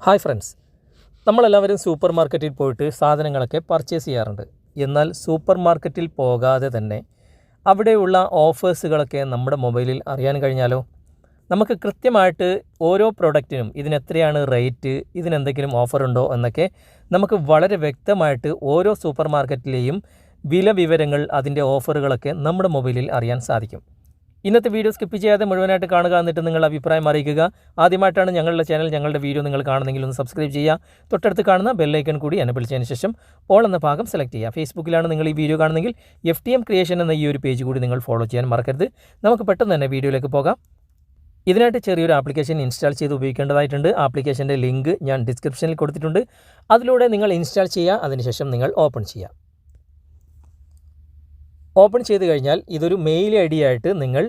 Hi friends, നമ്മളെല്ലാവരും super മാർക്കറ്റിൽ പോയിട്ട് സാധനങ്ങളൊക്കെ പർച്ചേസ് ചെയ്യാറുണ്ട്. എന്നാൽ സൂപ്പർ മാർക്കറ്റിൽ പോകാതെ തന്നെ അവിടെയുള്ള ഓഫേഴ്സുകളൊക്കെ നമ്മുടെ മൊബൈലിൽ അറിയാൻ കഴിഞ്ഞാലോ? നമുക്ക് കൃത്യമായിട്ട് ഓരോ പ്രൊഡക്റ്റിനും ഇതിനെത്രയാണ് റേറ്റ്, ഇതിനെന്തെങ്കിലും ഓഫറുണ്ടോ എന്നൊക്കെ നമുക്ക് വളരെ വ്യക്തമായിട്ട് ഓരോ സൂപ്പർ മാർക്കറ്റിലെയും വില വിവരങ്ങൾ, അതിൻ്റെ ഓഫറുകളൊക്കെ നമ്മുടെ മൊബൈലിൽ അറിയാൻ സാധിക്കും. ഇന്നത്തെ വീഡിയോ സ്കിപ്പ് ചെയ്യാതെ മുഴുവനായിട്ട് കാണുക, എന്നിട്ട് നിങ്ങളുടെ അഭിപ്രായം അറിയിക്കുക. ആദ്യമായിട്ടാണ് ഞങ്ങളുടെ ചാനൽ, ഞങ്ങളുടെ വീഡിയോ നിങ്ങൾ കാണുന്നെങ്കിൽ ഒന്ന് സബ്സ്ക്രൈബ് ചെയ്യുക. തൊട്ടടുത്ത് കാണുന്ന ബെല്ലൈക്കൺ കൂടി എനേബിൾ ചെയ്തതിന് ശേഷം ഓൾ എന്ന ഭാഗം സെലക്ട് ചെയ്യുക. ഫേസ്ബുക്കിലാണ് നിങ്ങൾ ഈ വീഡിയോ കാണുന്നെങ്കിൽ FTM ക്രിയേഷൻ എന്ന ഈ ഒരു പേജ് കൂടി നിങ്ങൾ ഫോളോ ചെയ്യാൻ മറക്കരുത്. നമുക്ക് പെട്ടെന്ന് തന്നെ വീഡിയോയിലേക്ക് പോകാം. ഇതിനായിട്ട് ചെറിയൊരു ആപ്ലിക്കേഷൻ ഇൻസ്റ്റാൾ ചെയ്ത് ഉപയോഗിക്കേണ്ടതായിട്ടുണ്ട്. ആപ്ലിക്കേഷൻ്റെ ലിങ്ക് ഞാൻ ഡിസ്ക്രിപ്ഷനിൽ കൊടുത്തിട്ടുണ്ട്. അതിലൂടെ നിങ്ങൾ ഇൻസ്റ്റാൾ ചെയ്യുക, അതിനുശേഷം നിങ്ങൾ ഓപ്പൺ ചെയ്യുക. ഓപ്പൺ ചെയ്ത് കഴിഞ്ഞാൽ ഇതൊരു മെയിൽ ID ആയിട്ട് നിങ്ങൾ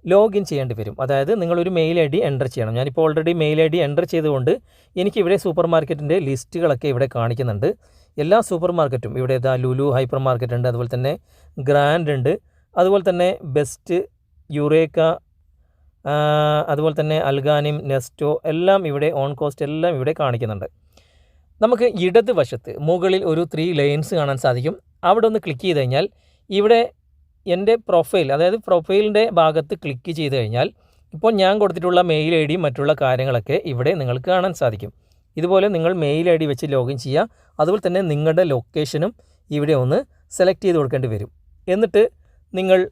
ലോഗിൻ ചെയ്യേണ്ടി വരും. അതായത് നിങ്ങളൊരു മെയിൽ ID എൻ്റർ ചെയ്യണം. ഞാനിപ്പോൾ ഓൾറെഡി മെയിൽ ID എൻ്റർ ചെയ്തുകൊണ്ട് എനിക്കിവിടെ സൂപ്പർ മാർക്കറ്റിൻ്റെ ലിസ്റ്റുകളൊക്കെ ഇവിടെ കാണിക്കുന്നുണ്ട്. എല്ലാ സൂപ്പർ മാർക്കറ്റും ഇവിടെ ലുലു ഹൈപ്പർ മാർക്കറ്റ് ഉണ്ട്, അതുപോലെ തന്നെ ഗ്രാൻഡ് ഉണ്ട്, അതുപോലെ തന്നെ ബെസ്റ്റ്, യുറേക്ക, അതുപോലെ തന്നെ അൽഗാനിം, നെസ്റ്റോ എല്ലാം ഇവിടെ, ഓൺ കോസ്റ്റ് എല്ലാം ഇവിടെ കാണിക്കുന്നുണ്ട്. നമുക്ക് ഇടത് വശത്ത് മുകളിൽ ഒരു 3 ലൈൻസ് കാണാൻ സാധിക്കും. അവിടെ ഒന്ന് ക്ലിക്ക് ചെയ്ത് കഴിഞ്ഞാൽ ഇവിടെ എൻ്റെ പ്രൊഫൈൽ, അതായത് പ്രൊഫൈലിൻ്റെ ഭാഗത്ത് ക്ലിക്ക് ചെയ്ത് കഴിഞ്ഞാൽ ഇപ്പോൾ ഞാൻ കൊടുത്തിട്ടുള്ള മെയിൽ ID മറ്റുള്ള കാര്യങ്ങളൊക്കെ ഇവിടെ നിങ്ങൾക്ക് കാണാൻ സാധിക്കും. ഇതുപോലെ നിങ്ങൾ മെയിൽ ID വെച്ച് ലോഗിൻ ചെയ്യുക. അതുപോലെ തന്നെ നിങ്ങളുടെ ലൊക്കേഷനും ഇവിടെ ഒന്ന് സെലക്ട് ചെയ്ത് കൊടുക്കേണ്ടി വരും. എന്നിട്ട് നിങ്ങൾ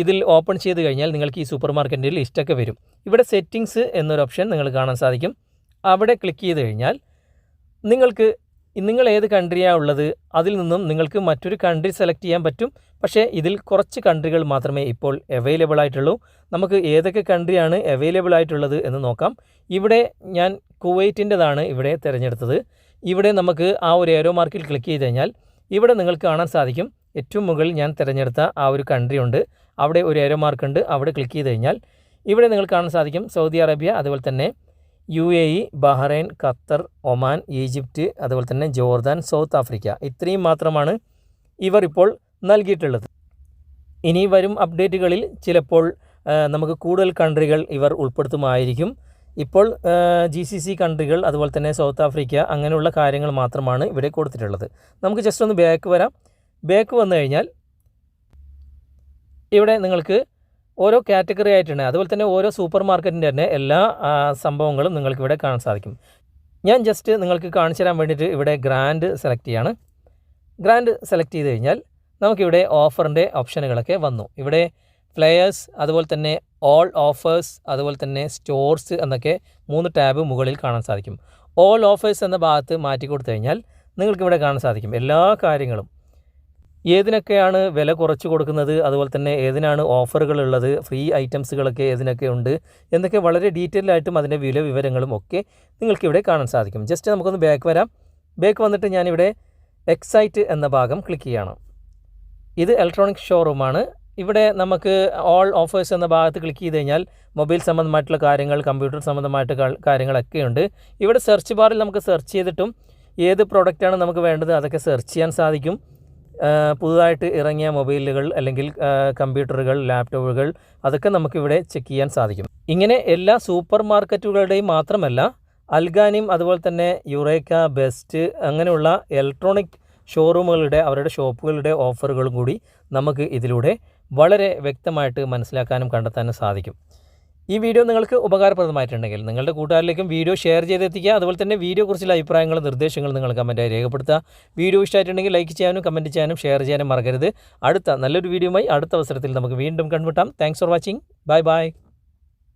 ഇതിൽ ഓപ്പൺ ചെയ്ത് കഴിഞ്ഞാൽ നിങ്ങൾക്ക് ഈ സൂപ്പർ മാർക്കറ്റിൻ്റെ ലിസ്റ്റൊക്കെ വരും. ഇവിടെ സെറ്റിങ്സ് എന്നൊരു ഓപ്ഷൻ നിങ്ങൾ കാണാൻ സാധിക്കും. അവിടെ ക്ലിക്ക് ചെയ്ത് കഴിഞ്ഞാൽ നിങ്ങൾ ഏത് കൺട്രിയാണ് ഉള്ളത് അതിൽ നിന്നും നിങ്ങൾക്ക് മറ്റൊരു കൺട്രി സെലക്ട് ചെയ്യാൻ പറ്റും. പക്ഷേ ഇതിൽ കുറച്ച് കൺട്രികൾ മാത്രമേ ഇപ്പോൾ അവൈലബിൾ ആയിട്ടുള്ളൂ. നമുക്ക് ഏതൊക്കെ കൺട്രിയാണ് അവൈലബിൾ ആയിട്ടുള്ളത് എന്ന് നോക്കാം. ഇവിടെ ഞാൻ കുവൈറ്റിൻ്റെതാണ് ഇവിടെ തിരഞ്ഞെടുത്തത്. ഇവിടെ നമുക്ക് ആ ഒരു ഏരോ മാർക്കിൽ ക്ലിക്ക് ചെയ്ത് കഴിഞ്ഞാൽ ഇവിടെ നിങ്ങൾക്ക് കാണാൻ സാധിക്കും ഏറ്റവും മുകളിൽ ഞാൻ തിരഞ്ഞെടുത്ത ആ ഒരു കൺട്രി ഉണ്ട്. അവിടെ ഒരു ഏരോ മാർക്ക് ഉണ്ട്. അവിടെ ക്ലിക്ക് ചെയ്ത് കഴിഞ്ഞാൽ ഇവിടെ നിങ്ങൾക്ക് കാണാൻ സാധിക്കും സൗദി അറേബ്യ, അതുപോലെ തന്നെ UAE, Bahrain, Qatar, Oman, Egypt, അതുപോലെ തന്നെ ജോർദാൻ, സൗത്ത് ആഫ്രിക്ക. ഇത്രയും മാത്രമാണ് ഇവർ ഇപ്പോൾ നൽകിയിട്ടുള്ളത്. ഇനി വരും അപ്ഡേറ്റുകളിൽ ചിലപ്പോൾ നമുക്ക് കൂടുതൽ കൺട്രികൾ ഇവർ ഉൾപ്പെടുത്തുമായിരിക്കും. ഇപ്പോൾ GCC കൺട്രികൾ, അതുപോലെ തന്നെ സൗത്ത് ആഫ്രിക്ക, അങ്ങനെയുള്ള കാര്യങ്ങൾ മാത്രമാണ് ഇവിടെ കൊടുത്തിട്ടുള്ളത്. നമുക്ക് ജസ്റ്റ് ഒന്ന് ബാക്ക് വരാം. ബാക്ക് വന്നു കഴിഞ്ഞാൽ ഇവിടെ നിങ്ങൾക്ക് ഓരോ കാറ്റഗറി ആയിട്ടുണ്ട്. അതുപോലെ തന്നെ ഓരോ സൂപ്പർ മാർക്കറ്റിൻ്റെ തന്നെ എല്ലാ സംഭവങ്ങളും നിങ്ങൾക്ക് ഇവിടെ കാണാൻ സാധിക്കും. ഞാൻ ജസ്റ്റ് നിങ്ങൾക്ക് കാണിച്ചു തരാൻ വേണ്ടിയിട്ട് ഇവിടെ ഗ്രാൻഡ് സെലക്ട് ചെയ്യാണ്. ഗ്രാൻഡ് സെലക്ട് ചെയ്ത് കഴിഞ്ഞാൽ നമുക്കിവിടെ ഓഫറിൻ്റെ ഓപ്ഷനുകളൊക്കെ വന്നു. ഇവിടെ ഫ്ലെയേഴ്സ്, അതുപോലെ തന്നെ ഓൾ ഓഫേഴ്സ്, അതുപോലെ തന്നെ സ്റ്റോർസ് എന്നൊക്കെ 3 ടാബ് മുകളിൽ കാണാൻ സാധിക്കും. ഓൾ ഓഫേഴ്സ് എന്ന ഭാഗത്ത് മാറ്റി കൊടുത്തു കഴിഞ്ഞാൽ നിങ്ങൾക്കിവിടെ കാണാൻ സാധിക്കും എല്ലാ കാര്യങ്ങളും, ഏതിനൊക്കെയാണ് വില കുറച്ച് കൊടുക്കുന്നത്, അതുപോലെ തന്നെ ഏതിനാണ് ഓഫറുകളുള്ളത്, ഫ്രീ ഐറ്റംസുകളൊക്കെ ഏതിനൊക്കെ ഉണ്ട് എന്നൊക്കെ വളരെ ഡീറ്റെയിൽ ആയിട്ടും അതിൻ്റെ വില വിവരങ്ങളും ഒക്കെ നിങ്ങൾക്കിവിടെ കാണാൻ സാധിക്കും. ജസ്റ്റ് നമുക്കൊന്ന് ബാക്ക് വരാം. ബാക്ക് വന്നിട്ട് ഞാനിവിടെ എക്സൈറ്റ് എന്ന ഭാഗം ക്ലിക്ക് ചെയ്യണം. ഇത് ഇലക്ട്രോണിക് ഷോറൂമാണ്. ഇവിടെ നമുക്ക് ഓൾ ഓഫേഴ്സ് എന്ന ഭാഗത്ത് ക്ലിക്ക് ചെയ്ത് കഴിഞ്ഞാൽ മൊബൈൽ സംബന്ധമായിട്ടുള്ള കാര്യങ്ങൾ, കമ്പ്യൂട്ടർ സംബന്ധമായിട്ട് കാര്യങ്ങളൊക്കെ ഉണ്ട്. ഇവിടെ സെർച്ച് ബാറിൽ നമുക്ക് സെർച്ച് ചെയ്തിട്ടും ഏത് പ്രോഡക്റ്റാണ് നമുക്ക് വേണ്ടത് അതൊക്കെ സെർച്ച് ചെയ്യാൻ സാധിക്കും. പുതുതായിട്ട് ഇറങ്ങിയ മൊബൈലുകൾ അല്ലെങ്കിൽ കമ്പ്യൂട്ടറുകൾ, ലാപ്ടോപ്പുകൾ അതൊക്കെ നമുക്കിവിടെ ചെക്ക് ചെയ്യാൻ സാധിക്കും. ഇങ്ങനെ എല്ലാ സൂപ്പർ മാർക്കറ്റുകളുടെയും മാത്രമല്ല, അൽഗാനിം, അതുപോലെ തന്നെ യുറേക്ക, ബെസ്റ്റ്, അങ്ങനെയുള്ള ഇലക്ട്രോണിക് ഷോറൂമുകളുടെ, അവരുടെ ഷോപ്പുകളുടെ ഓഫറുകളും കൂടി നമുക്ക് ഇതിലൂടെ വളരെ വ്യക്തമായിട്ട് മനസ്സിലാക്കാനും കണ്ടെത്താനും സാധിക്കും. ഈ വീഡിയോ നിങ്ങൾക്ക് ഉപകാരപ്രദമായിട്ടുണ്ടെങ്കിൽ നിങ്ങളുടെ കൂട്ടുകാരിലേക്കും വീഡിയോ ഷെയർ ചെയ്തെത്തിക്കുക. അതുപോലെ തന്നെ വീഡിയോയെക്കുറിച്ചുള്ള അഭിപ്രായങ്ങളും നിർദ്ദേശങ്ങളും നിങ്ങൾ കമൻറ്റായി രേഖപ്പെടുത്തുക. വീഡിയോ ഇഷ്ടമായിട്ടുണ്ടെങ്കിൽ ലൈക്ക് ചെയ്യാനും കമൻറ്റ് ചെയ്യാനും ഷെയർ ചെയ്യാനും മറക്കരുത്. അടുത്ത നല്ലൊരു വീഡിയോയുമായി അടുത്ത അവസരത്തിൽ നമുക്ക് വീണ്ടും കണ്ടുമുട്ടാം. Thanks for watching. Bye bye.